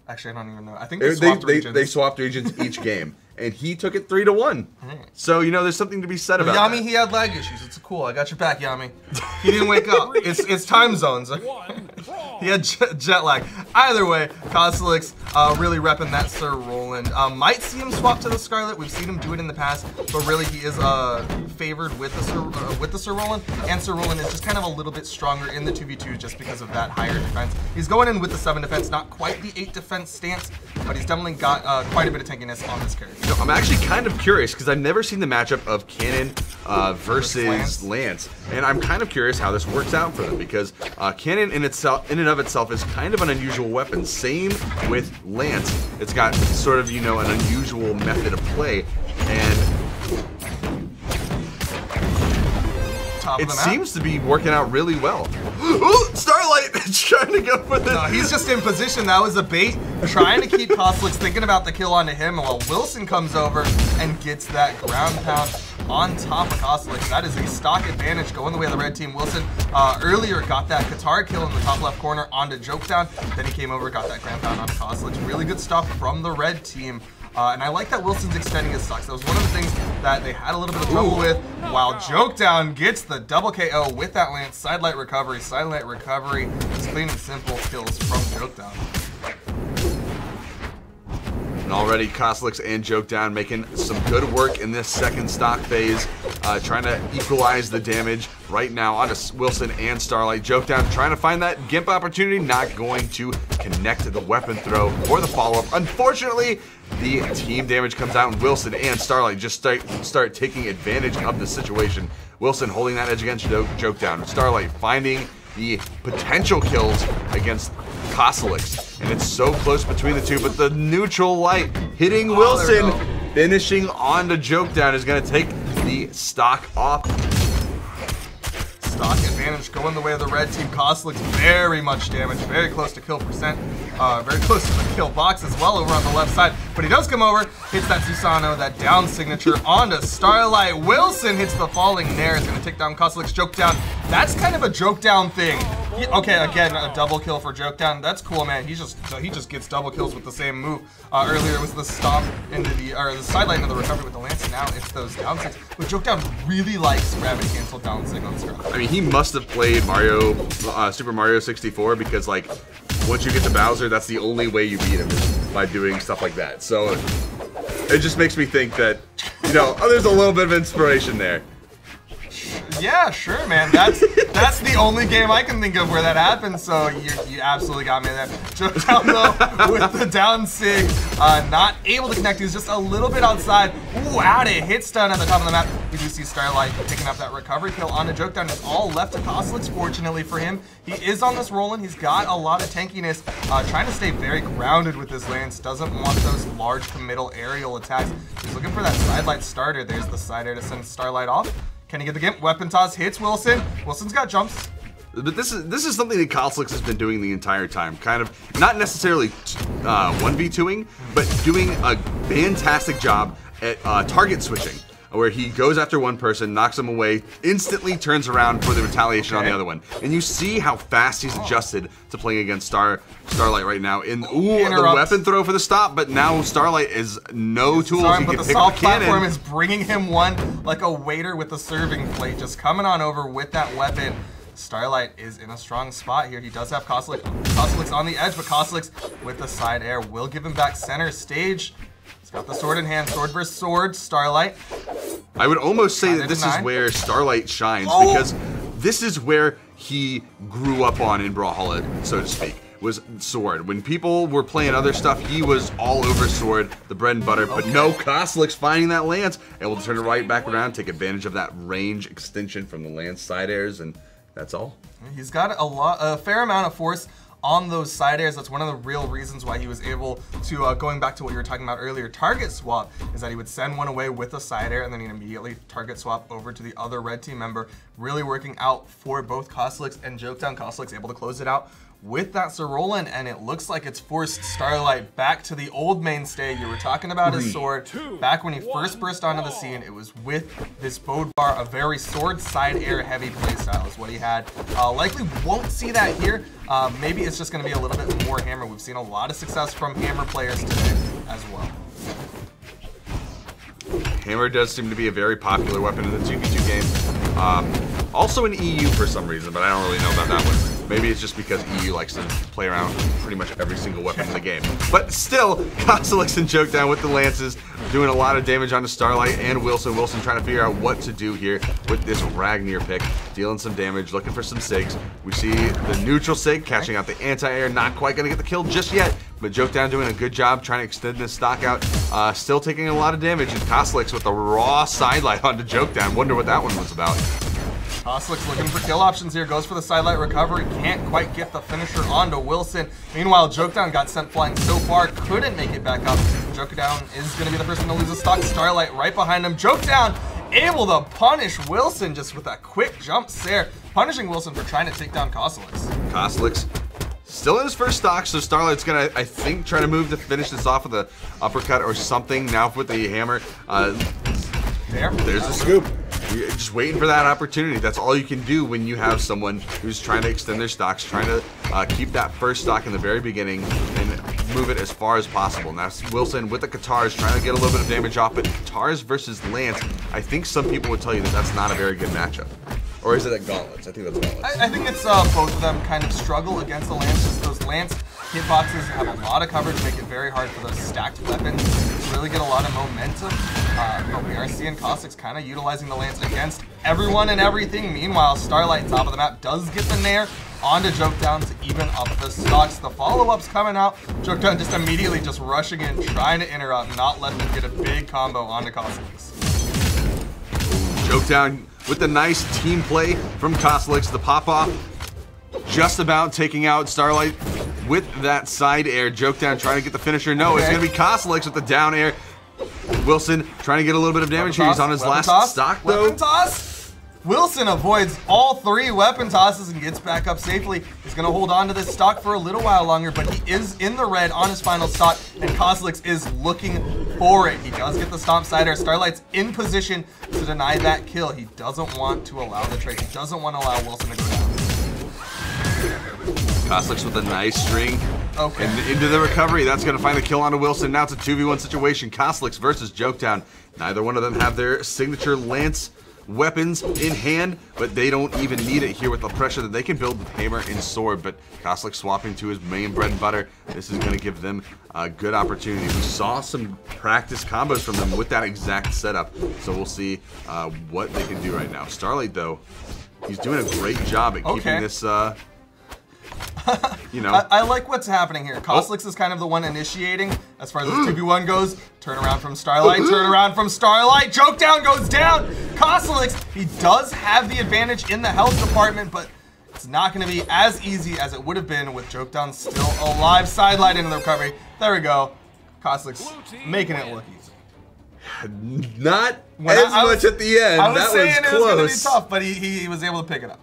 Actually, I don't even know. I think they swapped regions. They swapped regions each game, and he took it 3-1. So, you know, there's something to be said about Yami, that. he had lag issues. It's cool. I got your back, Yami. He didn't wake up. It's time zones. He had jet lag. Either way, Cosolix really repping that Sir Roland. Might see him swap to the Scarlet. We've seen him do it in the past, but really he is favored with the Sir Roland, and Sir Roland is just kind of a little bit stronger in the 2v2 just because of that higher defense. He's going in with the 7 defense, not quite the 8 defense stance, but he's definitely got quite a bit of tankiness on this character. You know, I'm actually kind of curious because I've never seen the matchup of Cannon versus Lance, and I'm kind of curious how this works out for them because Cannon in and of itself is kind of an unusual weapon. Same with Lance. It's got sort of, you know, an unusual method of play, and it seems to be working out really well. Ooh, Starlight trying to go for this. No, he's just in position. That was a bait. Trying to keep Cosolix thinking about the kill onto him while Wilson comes over and gets that ground pound on top of Cosolix. That is a stock advantage going the way of the red team. Wilson earlier got that Qatar kill in the top left corner onto Jokedown. Then he came over, got that ground pound onto Cosolix. Really good stuff from the red team. And I like that Wilson's extending his stocks. That was one of the things that they had a little bit of trouble with, while Jokedown gets the double KO with that Lance. Sidelight recovery, just clean and simple kills from Jokedown. And already Cosolix and Jokedown making some good work in this second stock phase, trying to equalize the damage right now onto Wilson and Starlight. Jokedown trying to find that Gimp opportunity, not going to connect the weapon throw or the follow-up. Unfortunately, the team damage comes out and Wilson and Starlight just start taking advantage of the situation. Wilson holding that edge against Jokedown. Starlight finding the potential kills against Cosolix, and it's so close between the two, but the neutral light hitting Wilson, finishing onto Jokedown is going to take the stock off. Stock advantage going the way of the red team. Cosolix very much damage, very close to kill percent, very close to the kill box as well over on the left side. But he does come over, hits that Susano, that down signature onto Starlight. Wilson hits the falling nair, is going to take down Cosolix. Jokedown, that's kind of a Jokedown thing. Okay, again, a double kill for Jokedown. That's cool, man. He just gets double kills with the same move. Earlier it was the stomp into the sideline of the recovery with the lance. Now it's those down sigs. But Jokedown really likes gravity cancel down sig on Scarlet. I mean, he must have played Super Mario 64 because, like, once you get to Bowser, that's the only way you beat him, is by doing stuff like that. So it just makes me think that, you know, there's a little bit of inspiration there. Yeah, sure, man. That's the only game I can think of where that happened. So you absolutely got me there. Jokedown though with the down sig, not able to connect. He was just a little bit outside. Ooh, out it hit stun at the top of the map. We do see Starlight picking up that recovery kill onto Jokedown. It's all left to Cosolix. Fortunately for him, he is on this Roland. He's got a lot of tankiness. Trying to stay very grounded with his lance. Doesn't want those large committal aerial attacks. He's looking for that sidelight starter. There's the side air to send Starlight off. Can he get the Gimp? Weapon toss hits Wilson. Wilson's got jumps. But this is something that Cosolix has been doing the entire time. Kind of not necessarily 1v2ing, but doing a fantastic job at target switching, where he goes after one person, knocks him away, instantly turns around for the retaliation on the other one. And you see how fast he's adjusted to playing against Starlight right now. The weapon throw for the stop, but now Starlight is no tools. Sorry, but the soft platform is bringing him one like a waiter with a serving plate, just coming on over with that weapon. Starlight is in a strong spot here. He does have Cosolix on the edge, but Cosolix with the side air will give him back center stage. He's got the sword in hand, sword versus sword, Starlight. I would almost say that this is where Starlight shines, because this is where he grew up on in Brawlhalla, so to speak, was sword. When people were playing other stuff, he was all over sword, the bread and butter, but no, Cosolix finding that lance, able to turn it right back around, take advantage of that range extension from the lance side airs, and that's all. He's got a fair amount of force on those side airs. That's one of the real reasons why he was able to, going back to what you were talking about earlier, target swap, is that he would send one away with a side air and then he'd immediately target swap over to the other red team member, really working out for both Cosolix and Jokedown. Cosolix able to close it out with that Sorolin, and it looks like it's forced Starlight back to the old mainstay. You were talking about his sword. Back when he first burst onto the scene, it was with this Bode Bar, a very sword side air heavy playstyle is what he had. Likely won't see that here. Maybe it's just going to be a little bit more Hammer. We've seen a lot of success from Hammer players today as well. Hammer does seem to be a very popular weapon in the 2v2 game. Also in EU for some reason, but I don't really know about that one. Maybe it's just because EU likes to play around pretty much every single weapon in the game. But still, Cosolix and Jokedown with the lances, doing a lot of damage onto Starlight and Wilson. Wilson trying to figure out what to do here with this Ragnir pick, dealing some damage, looking for some SIGs. We see the neutral SIG catching out the anti-air, not quite going to get the kill just yet, but Jokedown doing a good job trying to extend this stock out. Still taking a lot of damage, and Cosolix with the raw sidelight onto Jokedown. Wonder what that one was about. Cosolix looking for kill options here, goes for the sidelight recovery, can't quite get the finisher onto Wilson. Meanwhile, Jokedown got sent flying so far, couldn't make it back up. Jokedown is going to be the person to lose a stock. Starlight right behind him. Jokedown able to punish Wilson just with a quick jump there, punishing Wilson for trying to take down Cosolix. Cosolix still in his first stock, so Starlight's gonna, I think, try to move to finish this off with an uppercut or something. Now with the hammer, there's the scoop. You're just waiting for that opportunity. That's all you can do when you have someone who's trying to extend their stocks, trying to keep that first stock in the very beginning and move it as far as possible. Now Wilson with the Katars trying to get a little bit of damage off, but Katars versus Lance, I think some people would tell you that that's not a very good matchup. Or is it at Gauntlets? I think that's Gauntlets. I think it's both of them kind of struggle against the Lance. Just those Lance hitboxes have a lot of coverage, make it very hard for those stacked weapons to really get a lot of momentum. But we are seeing Cosolix kind of utilizing the Lance against everyone and everything. Meanwhile, Starlight, top of the map, does get the Nair onto Jokedown to even up the stocks. The follow-up's coming out. Jokedown just immediately just rushing in, trying to interrupt, not letting him get a big combo onto Cosolix. Jokedown with the nice team play from Cosolix. The pop-off just about taking out Starlight with that side air. Jokedown trying to get the finisher. No, it's going to be Cosolix with the down air. Wilson trying to get a little bit of damage here. He's on his last stock, though. Weapon toss. Wilson avoids all three weapon tosses and gets back up safely. He's going to hold on to this stock for a little while longer, but he is in the red on his final stock, and Cosolix is looking for it. He does get the stomp side air. Starlight's in position to deny that kill. He doesn't want to allow the trade. He doesn't want to allow Wilson to go down. Cosolix with a nice string. Okay. And into the recovery. That's going to find the kill onto Wilson. Now it's a 2v1 situation. Cosolix versus Jokedown. Neither one of them have their signature Lance weapons in hand, but they don't even need it here with the pressure that they can build with hammer and sword. But Cosolix swapping to his main bread and butter. This is going to give them a good opportunity. We saw some practice combos from them with that exact setup, so we'll see what they can do right now. Starlight, though, he's doing a great job at keeping this you know. I like what's happening here. Cosolix is kind of the one initiating as far as this 2v1 goes. Turn around from Starlight, turn around from Starlight. Jokedown goes down. Cosolix, he does have the advantage in the health department, but it's not going to be as easy as it would have been with Jokedown still alive. Sidelight into the recovery. There we go. Cosolix making it look easy. Not as much at the end. I was that saying was it close. was going to be tough, but he was able to pick it up.